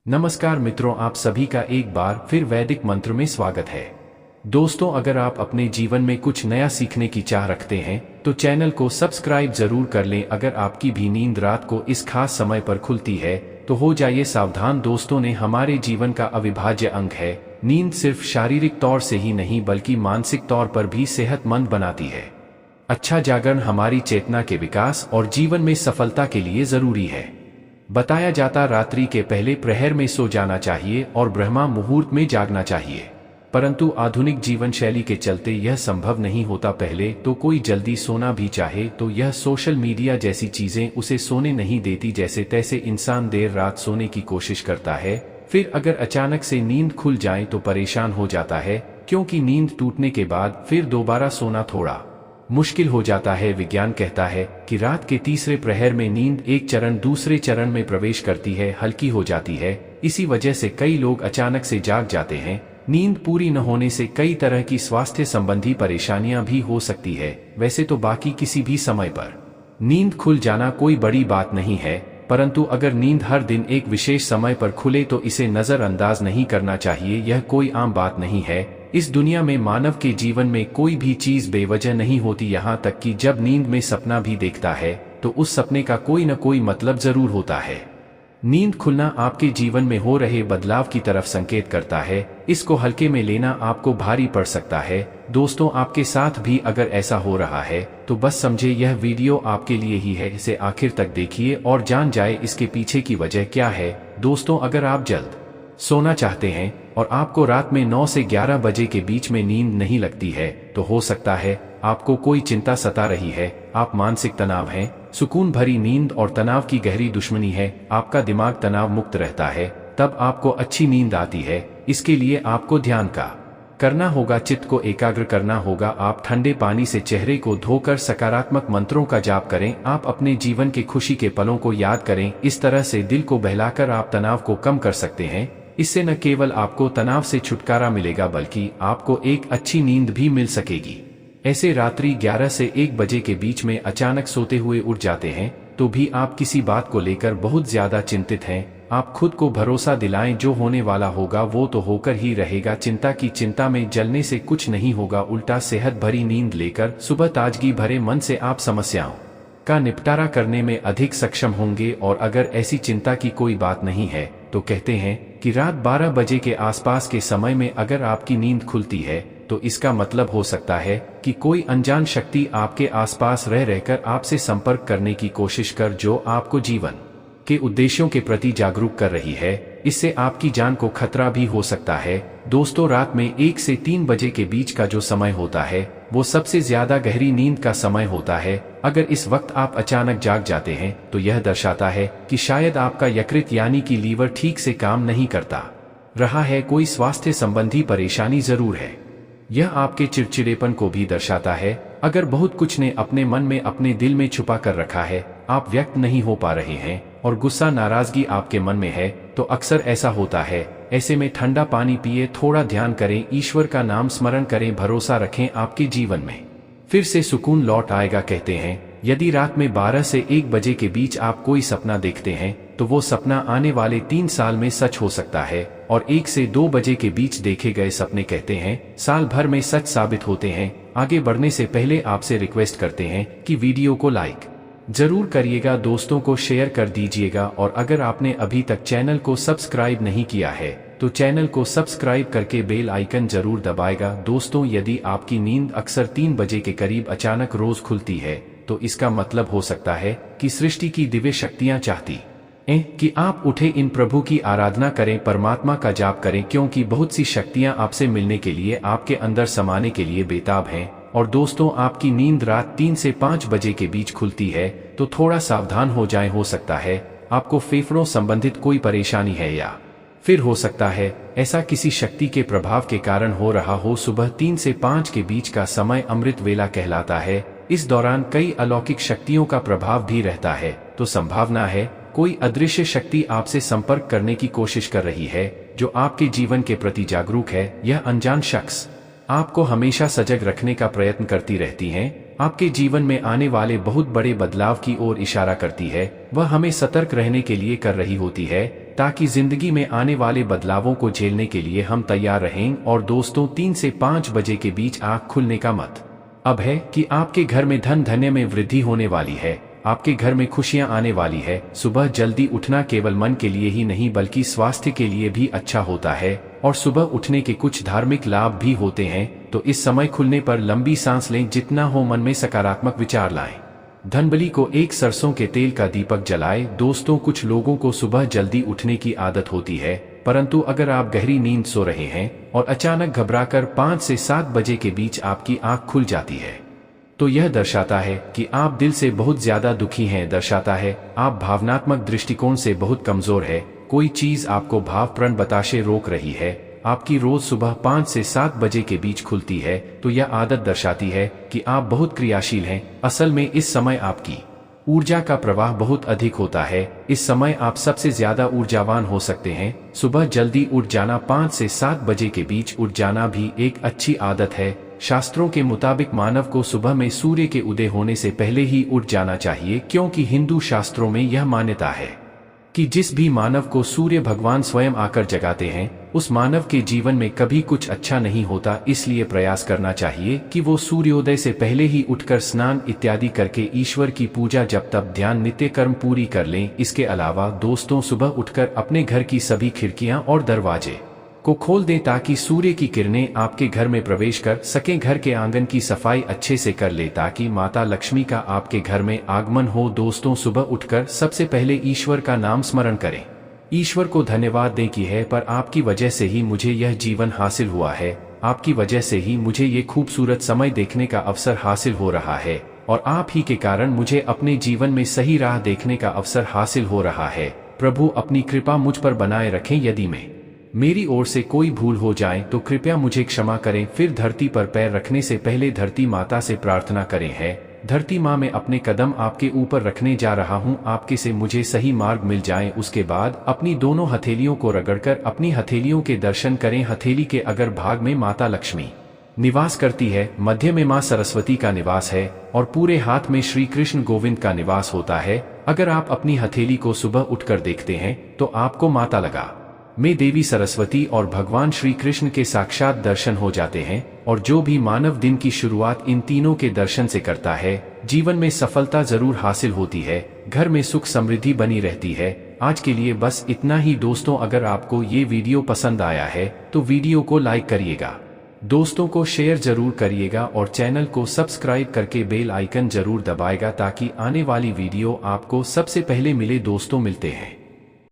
नमस्कार मित्रों, आप सभी का एक बार फिर वैदिक मंत्र में स्वागत है। दोस्तों, अगर आप अपने जीवन में कुछ नया सीखने की चाह रखते हैं तो चैनल को सब्सक्राइब जरूर कर लें। अगर आपकी भी नींद रात को इस खास समय पर खुलती है तो हो जाइए सावधान। दोस्तों ने हमारे जीवन का अविभाज्य अंग है। नींद सिर्फ शारीरिक तौर से ही नहीं बल्कि मानसिक तौर पर भी सेहतमंद बनाती है। अच्छा जागरण हमारी चेतना के विकास और जीवन में सफलता के लिए जरूरी है। बताया जाता रात्रि के पहले प्रहर में सो जाना चाहिए और ब्रह्मा मुहूर्त में जागना चाहिए, परंतु आधुनिक जीवन शैली के चलते यह संभव नहीं होता। पहले तो कोई जल्दी सोना भी चाहे तो यह सोशल मीडिया जैसी चीजें उसे सोने नहीं देती। जैसे तैसे इंसान देर रात सोने की कोशिश करता है, फिर अगर अचानक से नींद खुल जाए तो परेशान हो जाता है, क्योंकि नींद टूटने के बाद फिर दोबारा सोना थोड़ा मुश्किल हो जाता है। विज्ञान कहता है कि रात के तीसरे प्रहर में नींद एक चरण दूसरे चरण में प्रवेश करती है, हल्की हो जाती है। इसी वजह से कई लोग अचानक से जाग जाते हैं। नींद पूरी न होने से कई तरह की स्वास्थ्य संबंधी परेशानियां भी हो सकती है। वैसे तो बाकी किसी भी समय पर नींद खुल जाना कोई बड़ी बात नहीं है, परंतु अगर नींद हर दिन एक विशेष समय पर खुले तो इसे नजरअंदाज नहीं करना चाहिए। यह कोई आम बात नहीं है। इस दुनिया में मानव के जीवन में कोई भी चीज बेवजह नहीं होती। यहाँ तक कि जब नींद में सपना भी देखता है तो उस सपने का कोई न कोई मतलब जरूर होता है। नींद खुलना आपके जीवन में हो रहे बदलाव की तरफ संकेत करता है। इसको हल्के में लेना आपको भारी पड़ सकता है। दोस्तों, आपके साथ भी अगर ऐसा हो रहा है तो बस समझे यह वीडियो आपके लिए ही है। इसे आखिर तक देखिए और जान जाए इसके पीछे की वजह क्या है। दोस्तों, अगर आप जल्द सोना चाहते हैं और आपको रात में 9 से 11 बजे के बीच में नींद नहीं लगती है तो हो सकता है आपको कोई चिंता सता रही है। आप मानसिक तनाव हैं। सुकून भरी नींद और तनाव की गहरी दुश्मनी है। आपका दिमाग तनाव मुक्त रहता है, तब आपको अच्छी नींद आती है। इसके लिए आपको ध्यान का करना होगा, चित्त को एकाग्र करना होगा। आप ठंडे पानी से चेहरे को धोकर सकारात्मक मंत्रों का जाप करें। आप अपने जीवन के खुशी के पलों को याद करें। इस तरह से दिल को बहलाकर आप तनाव को कम कर सकते हैं। इससे न केवल आपको तनाव से छुटकारा मिलेगा बल्कि आपको एक अच्छी नींद भी मिल सकेगी। ऐसे रात्रि 11 से 1 बजे के बीच में अचानक सोते हुए उठ जाते हैं तो भी आप किसी बात को लेकर बहुत ज्यादा चिंतित हैं। आप खुद को भरोसा दिलाएं, जो होने वाला होगा वो तो होकर ही रहेगा। चिंता की चिंता में जलने से कुछ नहीं होगा, उल्टा सेहत भरी नींद लेकर सुबह ताजगी भरे मन से आप समस्याओं का निपटारा करने में अधिक सक्षम होंगे। और अगर ऐसी चिंता की कोई बात नहीं है तो कहते हैं कि रात 12 बजे के आसपास के समय में अगर आपकी नींद खुलती है तो इसका मतलब हो सकता है कि कोई अनजान शक्ति आपके आसपास रह रहकर आपसे संपर्क करने की कोशिश कर, जो आपको जीवन के उद्देश्यों के प्रति जागरूक कर रही है। इससे आपकी जान को खतरा भी हो सकता है। दोस्तों, रात में 1 से 3 बजे के बीच का जो समय होता है वो सबसे ज्यादा गहरी नींद का समय होता है। अगर इस वक्त आप अचानक जाग जाते हैं तो यह दर्शाता है कि शायद आपका यकृत यानी कि लीवर ठीक से काम नहीं करता रहा है। कोई स्वास्थ्य संबंधी परेशानी जरूर है। यह आपके चिड़चिड़ेपन को भी दर्शाता है। अगर बहुत कुछ ने अपने मन में अपने दिल में छुपा कर रखा है, आप व्यक्त नहीं हो पा रहे हैं और गुस्सा नाराजगी आपके मन में है तो अक्सर ऐसा होता है। ऐसे में ठंडा पानी पिए, थोड़ा ध्यान करें, ईश्वर का नाम स्मरण करें, भरोसा रखें, आपके जीवन में फिर से सुकून लौट आएगा। कहते हैं यदि रात में 12 से 1 बजे के बीच आप कोई सपना देखते हैं तो वो सपना आने वाले 3 साल में सच हो सकता है, और 1 से 2 बजे के बीच देखे गए सपने कहते हैं साल भर में सच साबित होते हैं। आगे बढ़ने से पहले आपसे रिक्वेस्ट करते हैं कि वीडियो को लाइक जरूर करिएगा, दोस्तों को शेयर कर दीजिएगा, और अगर आपने अभी तक चैनल को सब्सक्राइब नहीं किया है तो चैनल को सब्सक्राइब करके बेल आइकन जरूर दबाएगा। दोस्तों, यदि आपकी नींद अक्सर 3 बजे के करीब अचानक रोज खुलती है तो इसका मतलब हो सकता है कि सृष्टि की दिव्य शक्तियां चाहती हैं कि आप उठे, इन प्रभु की आराधना करें, परमात्मा का जाप करें, क्योंकि बहुत सी शक्तियां आपसे मिलने के लिए, आपके अंदर समाने के लिए बेताब हैं। और दोस्तों, आपकी नींद रात 3 से 5 बजे के बीच खुलती है तो थोड़ा सावधान हो जाएं। हो सकता है आपको फेफड़ों संबंधित कोई परेशानी है, या फिर हो सकता है ऐसा किसी शक्ति के प्रभाव के कारण हो रहा हो। सुबह 3 से 5 के बीच का समय अमृत वेला कहलाता है। इस दौरान कई अलौकिक शक्तियों का प्रभाव भी रहता है, तो संभावना है कोई अदृश्य शक्ति आपसे संपर्क करने की कोशिश कर रही है, जो आपके जीवन के प्रति जागरूक है। यह अनजान शख्स आपको हमेशा सजग रखने का प्रयत्न करती रहती हैं। आपके जीवन में आने वाले बहुत बड़े बदलाव की ओर इशारा करती है। वह हमें सतर्क रहने के लिए कर रही होती है ताकि जिंदगी में आने वाले बदलावों को झेलने के लिए हम तैयार रहें। और दोस्तों, 3 से 5 बजे के बीच आँख खुलने का मत अब है कि आपके घर में धन धान्य में वृद्धि होने वाली है, आपके घर में खुशियां आने वाली है। सुबह जल्दी उठना केवल मन के लिए ही नहीं बल्कि स्वास्थ्य के लिए भी अच्छा होता है और सुबह उठने के कुछ धार्मिक लाभ भी होते हैं। तो इस समय खुलने पर लंबी सांस लें, जितना हो मन में सकारात्मक विचार लाएं। धनबली को एक सरसों के तेल का दीपक जलाए। दोस्तों, कुछ लोगों को सुबह जल्दी उठने की आदत होती है, परंतु अगर आप गहरी नींद सो रहे हैं और अचानक घबराकर 5 से 7 बजे के बीच आपकी आंख खुल जाती है, तो यह दर्शाता है कि आप दिल से बहुत ज्यादा दुखी हैं, दर्शाता है आप भावनात्मक दृष्टिकोण से बहुत कमजोर है। कोई चीज आपको भावपूर्ण बताशे रोक रही है। आपकी रोज सुबह 5 से 7 बजे के बीच खुलती है, तो यह आदत दर्शाती है कि आप बहुत क्रियाशील हैं। असल में इस समय आपकी ऊर्जा का प्रवाह बहुत अधिक होता है। इस समय आप सबसे ज्यादा ऊर्जावान हो सकते हैं। सुबह जल्दी उठ जाना, 5 से 7 बजे के बीच उठ जाना भी एक अच्छी आदत है। शास्त्रों के मुताबिक मानव को सुबह में सूर्य के उदय होने से पहले ही उठ जाना चाहिए, क्योंकि हिंदू शास्त्रों में यह मान्यता है कि जिस भी मानव को सूर्य भगवान स्वयं आकर जगाते हैं, उस मानव के जीवन में कभी कुछ अच्छा नहीं होता। इसलिए प्रयास करना चाहिए कि वो सूर्योदय से पहले ही उठकर स्नान इत्यादि करके ईश्वर की पूजा, जप तप, ध्यान, नित्य कर्म पूरी कर लें। इसके अलावा दोस्तों, सुबह उठकर अपने घर की सभी खिड़कियां और दरवाजे को खोल दें ताकि सूर्य की किरणें आपके घर में प्रवेश कर सकें। घर के आंगन की सफाई अच्छे से कर ले ताकि माता लक्ष्मी का आपके घर में आगमन हो। दोस्तों, सुबह उठकर सबसे पहले ईश्वर का नाम स्मरण करें। ईश्वर को धन्यवाद दें कि है पर आपकी वजह से ही मुझे यह जीवन हासिल हुआ है, आपकी वजह से ही मुझे ये खूबसूरत समय देखने का अवसर हासिल हो रहा है और आप ही के कारण मुझे अपने जीवन में सही राह देखने का अवसर हासिल हो रहा है। प्रभु अपनी कृपा मुझ पर बनाए रखें। यदि मेरी ओर से कोई भूल हो जाए तो कृपया मुझे क्षमा करें। फिर धरती पर पैर रखने से पहले धरती माता से प्रार्थना करें है, धरती माँ, मैं अपने कदम आपके ऊपर रखने जा रहा हूँ, आपके से मुझे सही मार्ग मिल जाए। उसके बाद अपनी दोनों हथेलियों को रगड़कर अपनी हथेलियों के दर्शन करें। हथेली के अगर भाग में माता लक्ष्मी निवास करती है, मध्य में माँ सरस्वती का निवास है और पूरे हाथ में श्री कृष्ण गोविंद का निवास होता है। अगर आप अपनी हथेली को सुबह उठकर देखते हैं तो आपको माता लगा में देवी सरस्वती और भगवान श्री कृष्ण के साक्षात दर्शन हो जाते हैं। और जो भी मानव दिन की शुरुआत इन तीनों के दर्शन से करता है, जीवन में सफलता जरूर हासिल होती है, घर में सुख समृद्धि बनी रहती है। आज के लिए बस इतना ही दोस्तों। अगर आपको ये वीडियो पसंद आया है तो वीडियो को लाइक करिएगा, दोस्तों को शेयर जरूर करिएगा और चैनल को सब्सक्राइब करके बेल आइकन जरूर दबाएगा ताकि आने वाली वीडियो आपको सबसे पहले मिले। दोस्तों, मिलते हैं।